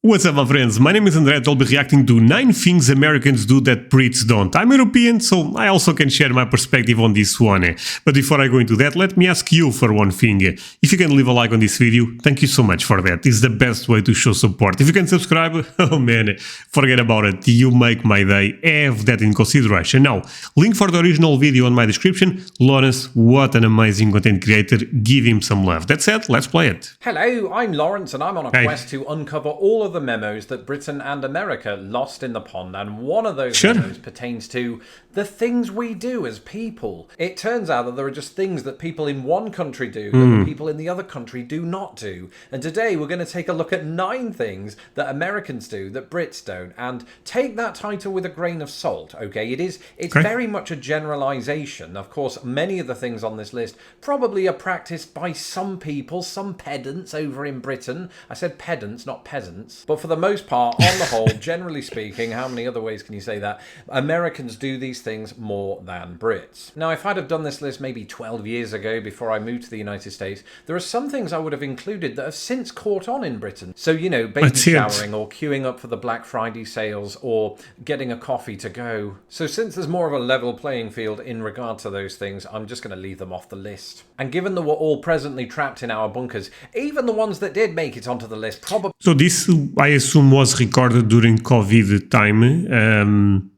What's up, my friends? My name is André and I'll be reacting to 9 things Americans do that Brits don't. I'm European, so I also can share my perspective on this one. But before I go into that, let me ask you for one thing. If you can leave a like on this video, thank you so much for that. It's the best way to show support. If you can subscribe, oh man, forget about it. You make my day. Have that in consideration. Now, link for the original video in my description. Lawrence, what an amazing content creator. Give him some love. That said, let's play it. Hello, I'm Lawrence and I'm on a quest to uncover all of the memos that Britain and America lost in the pond, and one of those memos pertains to the things we do as people. It turns out that there are just things that people in one country do that the people in the other country do not do. And today we're going to take a look at 9 things that Americans do that Brits don't, and take that title with a grain of salt, okay? It's very much a generalization. Of course, many of the things on this list probably are practiced by some people, some pedants over in Britain. I said pedants, not peasants. But for the most part, on the whole, generally speaking, how many other ways can you say that? Americans do these things more than Brits. Now, if I'd have done this list maybe 12 years ago before I moved to the United States, there are some things I would have included that have since caught on in Britain. So, you know, baby showering or queuing up for the Black Friday sales or getting a coffee to go. So since there's more of a level playing field in regard to those things, I'm just going to leave them off the list. And given that we're all presently trapped in our bunkers, even the ones that did make it onto the list probably... So this, I assume, was recorded during COVID time.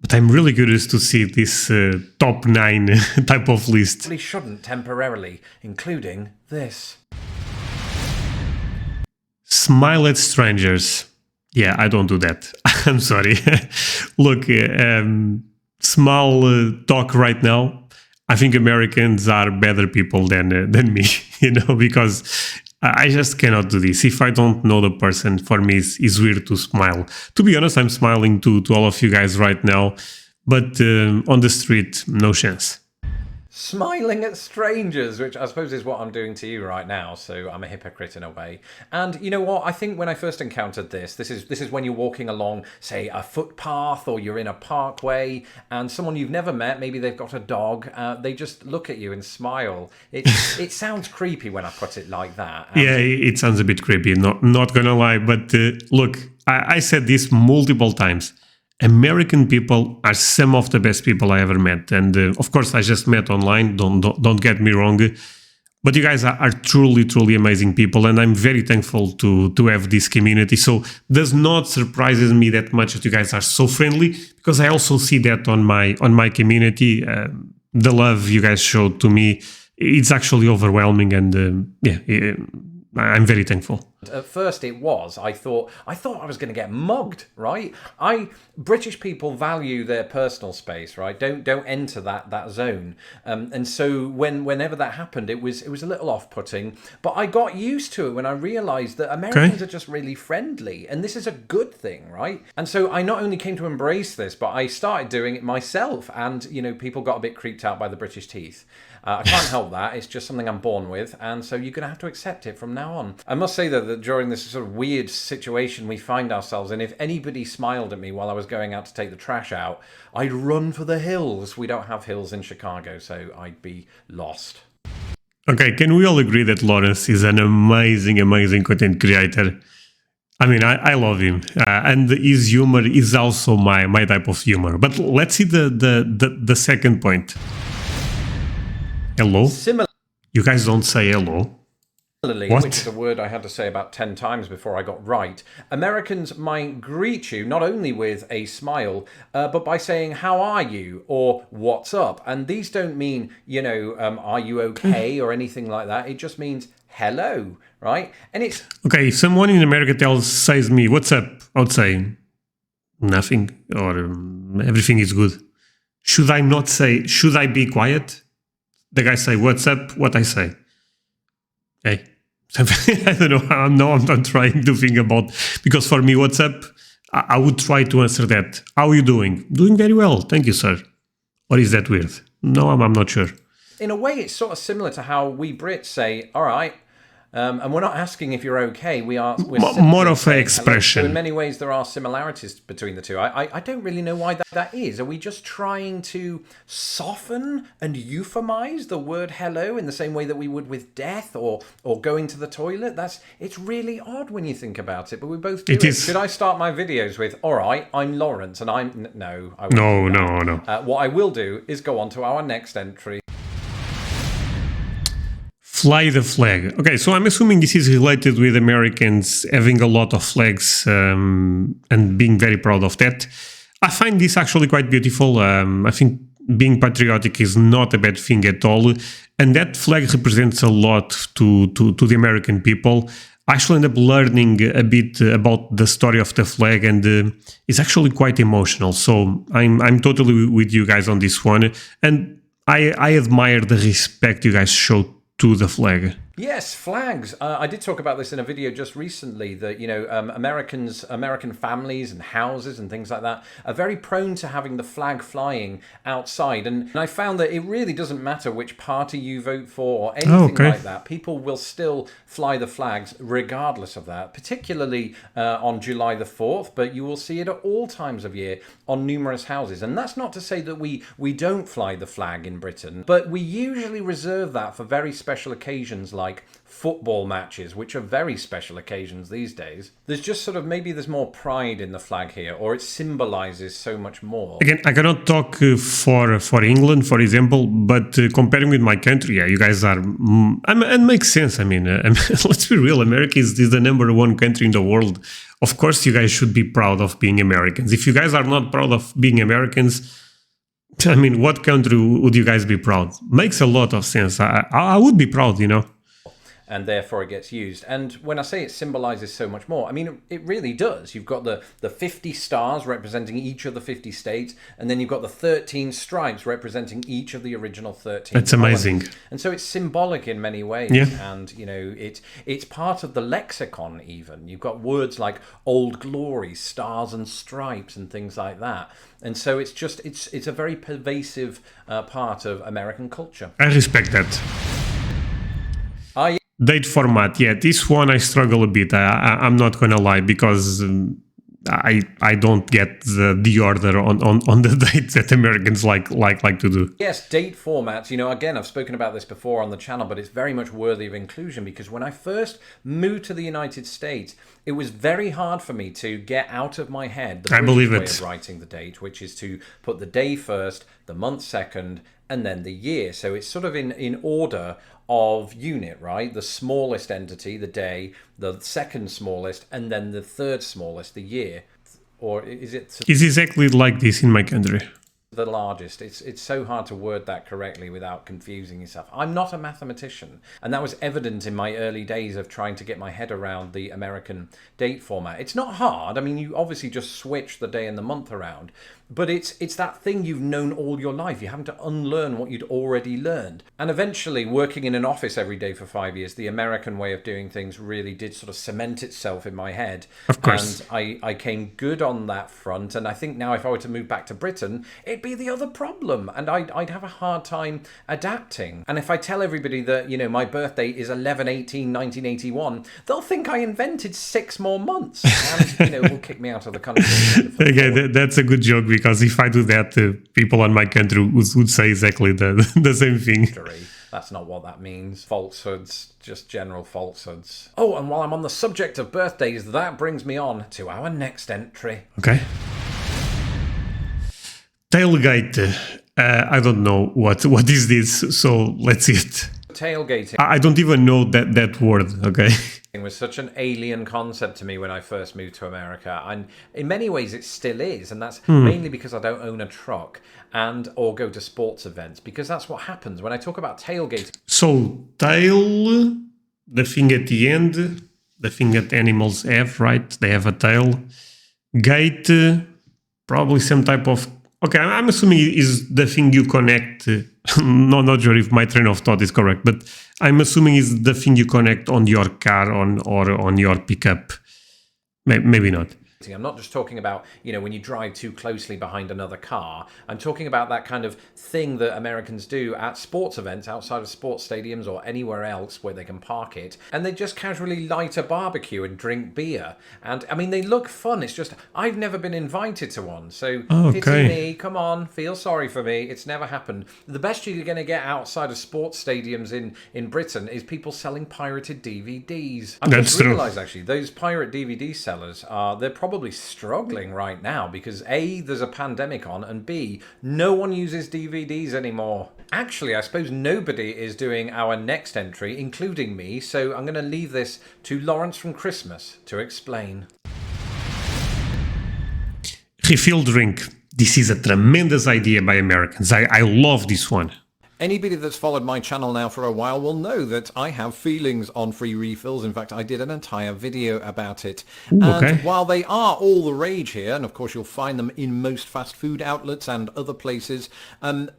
But I'm really curious to see this top 9 type of list. Really shouldn't temporarily, including this. Smile at strangers. Yeah, I don't do that. I'm sorry. Look, small talk right now. I think Americans are better people than me, you know, because I just cannot do this. If I don't know the person, for me, it's weird to smile. To be honest, I'm smiling to all of you guys right now, but on the street, no chance. Smiling at strangers, which I suppose is what I'm doing to you right now, so I'm a hypocrite in a way. And you know what, I think when I first encountered this is when you're walking along, say, a footpath, or you're in a parkway, and someone you've never met, maybe they've got a dog, they just look at you and smile. It sounds creepy when I put it like that. Yeah, it sounds a bit creepy, not gonna lie, but look, I said this multiple times. American people are some of the best people I ever met, and of course I just met online, don't get me wrong, but you guys are truly amazing people, and I'm very thankful to have this community. So does not surprises me that much that you guys are so friendly, because I also see that on my community. The love you guys showed to me, it's actually overwhelming, and yeah, I'm very thankful. At first it was. I thought I was going to get mugged, right? British people value their personal space, right? Don't enter that zone. And so whenever that happened, it was a little off-putting. But I got used to it when I realized that Americans are just really friendly, and this is a good thing, right? And so I not only came to embrace this, but I started doing it myself. And you know, people got a bit creeped out by the British teeth. I can't help that. It's just something I'm born with, and so you're going to have to accept it from now on. I must say though that during this sort of weird situation we find ourselves in, if anybody smiled at me while I was going out to take the trash out, I'd run for the hills. We don't have hills in Chicago, so I'd be lost. Okay, can we all agree that Lawrence is an amazing content creator? I mean, I love him, and his humor is also my type of humor. But let's see the second point. Hello? You guys don't say hello. Similarly, what? Which is a word I had to say about 10 times before I got right. Americans might greet you not only with a smile, but by saying, how are you? Or what's up? And these don't mean, you know, are you okay? Or anything like that. It just means hello, right? And it's... Okay, if someone in America says me, what's up? I would say, nothing, or everything is good. Should I not say, should I be quiet? The guy say, what's up? What I say? Hey, I don't know. I'm not trying to think about, because for me, what's up? I would try to answer that. How are you doing? Doing very well. Thank you, sir. Or is that weird? No, I'm not sure. In a way, it's sort of similar to how we Brits say, all right, And we're not asking if you're okay. We're more of an expression. So in many ways, there are similarities between the two. I don't really know why that is. Are we just trying to soften and euphemize the word hello in the same way that we would with death or going to the toilet? It's really odd when you think about it, but we both do it. Should I start my videos with, all right, I'm Lawrence, and I'm... No, I won't. No. What I will do is go on to our next entry. Fly the flag. Okay, so I'm assuming this is related with Americans having a lot of flags and being very proud of that. I find this actually quite beautiful. I think being patriotic is not a bad thing at all. And that flag represents a lot to the American people. I actually end up learning a bit about the story of the flag, and it's actually quite emotional. So I'm totally with you guys on this one. And I admire the respect you guys show to the flag. Yes, flags. I did talk about this in a video just recently that, American families and houses and things like that are very prone to having the flag flying outside. And I found that it really doesn't matter which party you vote for or anything like that. People will still fly the flags regardless of that, particularly on July the 4th, but you will see it at all times of year on numerous houses. And that's not to say that we don't fly the flag in Britain, but we usually reserve that for very special occasions like football matches, which are very special occasions these days. There's just sort of, maybe there's more pride in the flag here, or it symbolizes so much more. Again, I cannot talk for England, for example, but comparing with my country, yeah, you guys are... it makes sense. I mean, let's be real, America is the #1 country in the world. Of course, you guys should be proud of being Americans. If you guys are not proud of being Americans, I mean, what country would you guys be proud? Makes a lot of sense. I would be proud, And therefore it gets used. And when I say it symbolizes so much more, I mean, it really does. You've got the 50 stars representing each of the 50 states, and then you've got the 13 stripes representing each of the original 13. That's amazing. And so it's symbolic in many ways. Yeah. And, it's part of the lexicon even. You've got words like Old Glory, Stars and Stripes, and things like that. And so it's a very pervasive part of American culture. I respect that. Date format, yeah, this one I struggle a bit. I'm not gonna lie, because I don't get the order on the dates that Americans like to do. Yes, date formats. Again, I've spoken about this before on the channel, but it's very much worthy of inclusion, because when I first moved to the United States, it was very hard for me to get out of my head the British way of writing the date, which is to put the day first, the month second, and then the year. So it's sort of in order of unit, right? The smallest entity, the day, the second smallest, and then the third smallest, the year. Or is it... It's exactly like this in my country. The largest. It's so hard to word that correctly without confusing yourself. I'm not a mathematician, and that was evident in my early days of trying to get my head around the American date format. It's not hard. I mean, you obviously just switch the day and the month around, but it's that thing you've known all your life. You're having to unlearn what you'd already learned. And eventually, working in an office every day for 5 years, the American way of doing things really did sort of cement itself in my head. Of course. And I came good on that front, and I think now if I were to move back to Britain, it'd be the other problem, and I'd have a hard time adapting. And if I tell everybody that, my birthday is 11/18/1981, they'll think I invented 6 more months, and, will kick me out of the country. Okay, that's a good joke, because if I do that, people in my country would say exactly the same thing. That's not what that means. Falsehoods, just general falsehoods. Oh, and while I'm on the subject of birthdays, that brings me on to our next entry. Okay. Tailgate. I don't know what is this, so let's see it. Tailgating. I don't even know that word, okay? It was such an alien concept to me when I first moved to America, and in many ways it still is, and that's mainly because I don't own a truck or go to sports events, because that's what happens when I talk about tailgating. So tail, the thing at the end, the thing that animals have, right? They have a tail. Gate, probably some type of... Okay, I'm assuming is the thing you connect. Not sure if my train of thought is correct, but I'm assuming is the thing you connect on your car or on your pickup. Maybe not. I'm not just talking about, when you drive too closely behind another car. I'm talking about that kind of thing that Americans do at sports events outside of sports stadiums or anywhere else where they can park it. And they just casually light a barbecue and drink beer. And I mean, they look fun. It's just, I've never been invited to one. So pity me, come on, feel sorry for me. It's never happened. The best you're going to get outside of sports stadiums in Britain is people selling pirated DVDs. I just realised actually, those pirate DVD sellers they're probably struggling right now because A, there's a pandemic on, and B, no one uses DVDs anymore. Actually, I suppose nobody is doing our next entry, including me, so I'm going to leave this to Lawrence from Christmas to explain. Refill drink. This is a tremendous idea by Americans. I love this one. Anybody that's followed my channel now for a while will know that I have feelings on free refills. In fact, I did an entire video about it. And while they are all the rage here, and of course you'll find them in most fast food outlets and other places,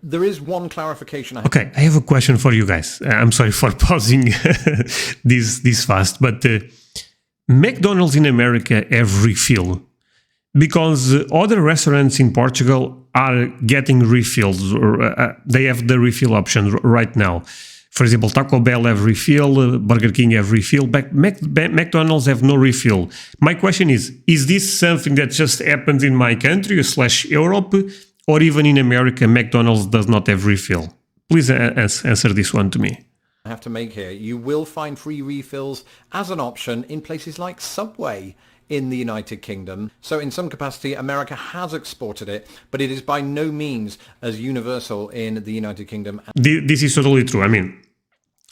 there is one clarification. I have a question for you guys. I'm sorry for pausing this fast, but McDonald's in America have refill. Because other restaurants in Portugal are getting refills, or they have the refill option right now. For example, Taco Bell have refill, Burger King have refill, but McDonald's have no refill. My question is this something that just happens in my country / Europe, or even in America, McDonald's does not have refill? Please answer this one to me. I have to make here. You will find free refills as an option in places like Subway in the United Kingdom. So in some capacity, America has exported it, but it is by no means as universal in the United Kingdom. This is totally true. I mean,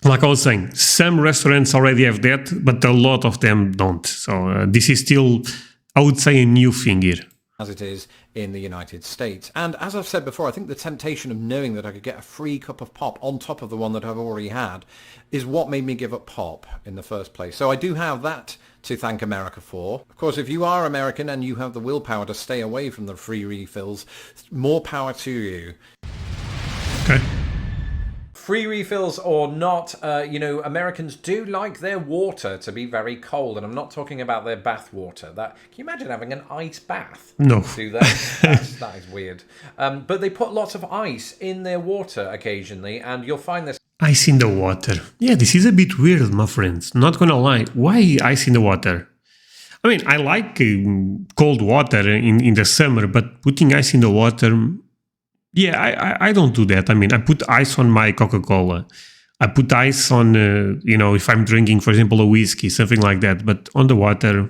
like I was saying, some restaurants already have that, but a lot of them don't. So this is still, I would say, a new thing here. As it is in the United States. And as I've said before, I think the temptation of knowing that I could get a free cup of pop on top of the one that I've already had is what made me give up pop in the first place. So I do have that to thank America for. Of course, if you are American and you have the willpower to stay away from the free refills, more power to you. Okay. Free refills or not, Americans do like their water to be very cold, and I'm not talking about their bath water. Can you imagine having an ice bath? No. Do that? That is weird. But they put lots of ice in their water occasionally, and you'll find this. Ice in the water. Yeah, this is a bit weird, my friends. Not gonna lie. Why ice in the water? I mean, I like cold water in the summer, but putting ice in the water... Yeah, I don't do that. I mean, I put ice on my Coca-Cola. I put ice on, if I'm drinking, for example, a whiskey, something like that. But on the water,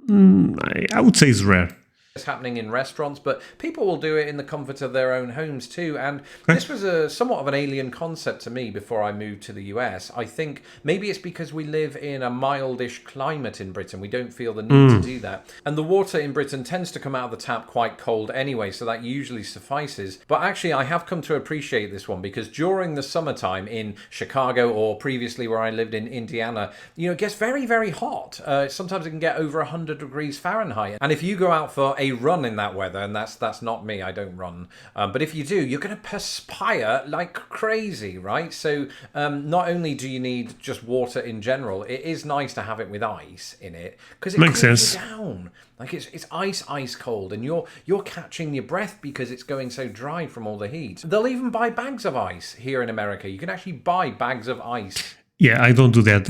I would say it's rare. It's happening in restaurants, but people will do it in the comfort of their own homes too. And this was somewhat of an alien concept to me before I moved to the US. I think maybe it's because we live in a mildish climate in Britain. We don't feel the need to do that. And the water in Britain tends to come out of the tap quite cold anyway, so that usually suffices. But actually, I have come to appreciate this one because during the summertime in Chicago, or previously where I lived in Indiana, it gets very, very hot. Sometimes it can get over 100 degrees Fahrenheit. And if you go out for a run in that weather, and that's not me, I don't run, but if you do, you're going to perspire like crazy, right? So not only do you need just water in general, it is nice to have it with ice in it because it cools you down. Like it's ice cold, and you're catching your breath because it's going so dry from all the heat. They'll even buy bags of ice here in America. You can actually buy bags of ice. Yeah, I don't do that.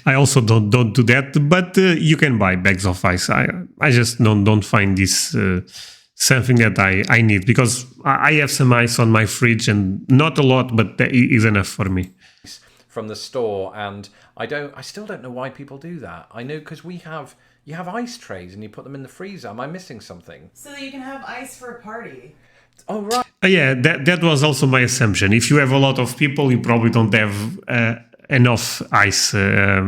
I also don't do that. But you can buy bags of ice. I just don't find this something that I need, because I have some ice on my fridge, and not a lot, but that is enough for me. From the store, and I still don't know why people do that. I know because you have ice trays and you put them in the freezer. Am I missing something? So that you can have ice for a party. Oh, right. Yeah, that was also my assumption. If you have a lot of people, you probably don't have enough ice. It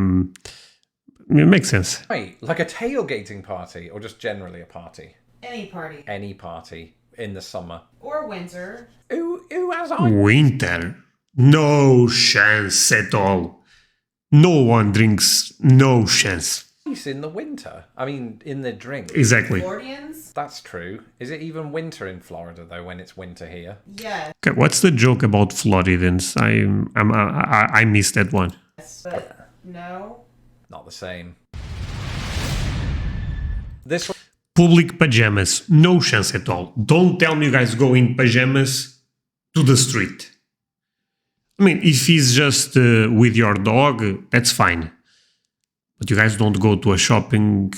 makes sense. Right, like a tailgating party, or just generally a party? Any party. Any party in the summer. Or winter. Who has ice? Winter? No chance at all. No one drinks, no chance. Ice in the winter? I mean, in the drink. Exactly. Floridians? That's true. Is it even winter in Florida, though, when it's winter here? Yeah. Okay, what's the joke about Floridians? I missed that one. Yes, but no. Not the same. This one. Public pajamas, no chance at all. Don't tell me you guys go in pajamas to the street. I mean, if he's just with your dog, that's fine. But you guys don't go to a shopping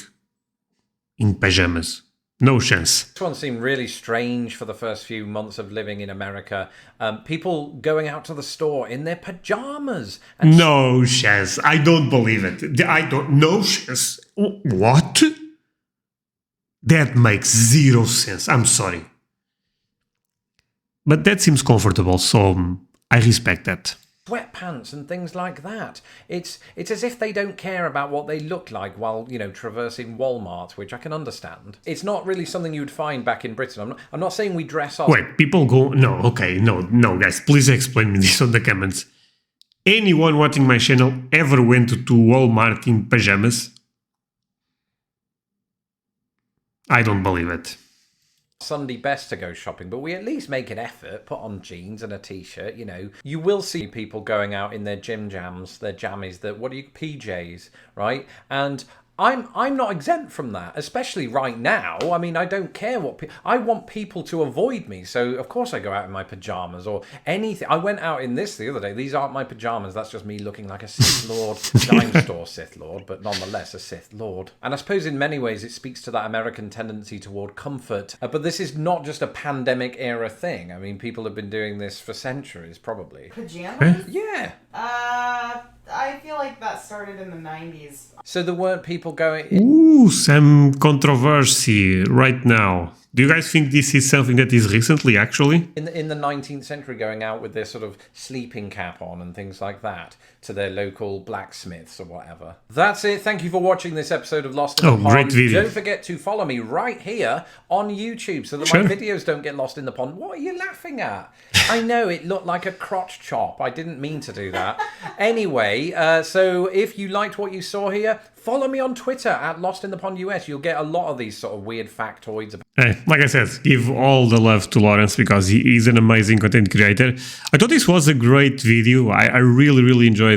in pajamas. No chance. This one seemed really strange for the first few months of living in America. People going out to the store in their pajamas. And no chance. I don't believe it. No chance. What? That makes zero sense. I'm sorry. But that seems comfortable, so I respect that. Sweatpants and things like that. It's as if they don't care about what they look like while, you know, traversing Walmart, which I can understand. It's not really something you'd find back in Britain. I'm not saying we dress up. Wait, people go... No, okay, no, guys, please explain me this on the comments. Anyone watching my channel ever went to Walmart in pajamas? I don't believe it. Sunday best to go shopping, but we at least make an effort, put on jeans and a t-shirt, you know. You will see people going out in their gym jams, their jammies, PJs, right? And I'm not exempt from that, especially right now. I mean, I don't care what I want people to avoid me, so of course I go out in my pajamas or anything. I went out in this the other day. These aren't my pajamas. That's just me looking like a Sith Lord, dime store Sith Lord, but nonetheless a Sith Lord. And I suppose in many ways it speaks to that American tendency toward comfort. But this is not just a pandemic era thing. I mean, people have been doing this for centuries, probably. Pajamas? Yeah. I feel like that started in the 90s. So there weren't people going... Ooh, some controversy right now. Do you guys think this is something that is recently, actually? In the 19th century, going out with their sort of sleeping cap on and things like that to their local blacksmiths or whatever. That's it. Thank you for watching this episode of Lost in the Pond. Great video. Don't forget to follow me right here on YouTube so that my videos don't get lost in the pond. What are you laughing at? I know, it looked like a crotch chop. I didn't mean to do that. Anyway, so if you liked what you saw here, follow me on Twitter at Lost in the Pond US. You'll get a lot of these sort of weird factoids. Hey, like I said, give all the love to Lawrence because he is an amazing content creator. I thought this was a great video. I really enjoyed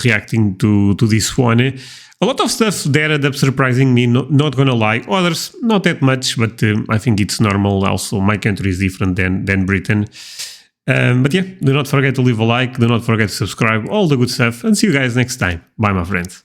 reacting to this one. A lot of stuff there ended up surprising me, not gonna lie. Others, not that much, but I think it's normal. Also, my country is different than Britain. But yeah, do not forget to leave a like, do not forget to subscribe, all the good stuff, and see you guys next time. Bye, my friends.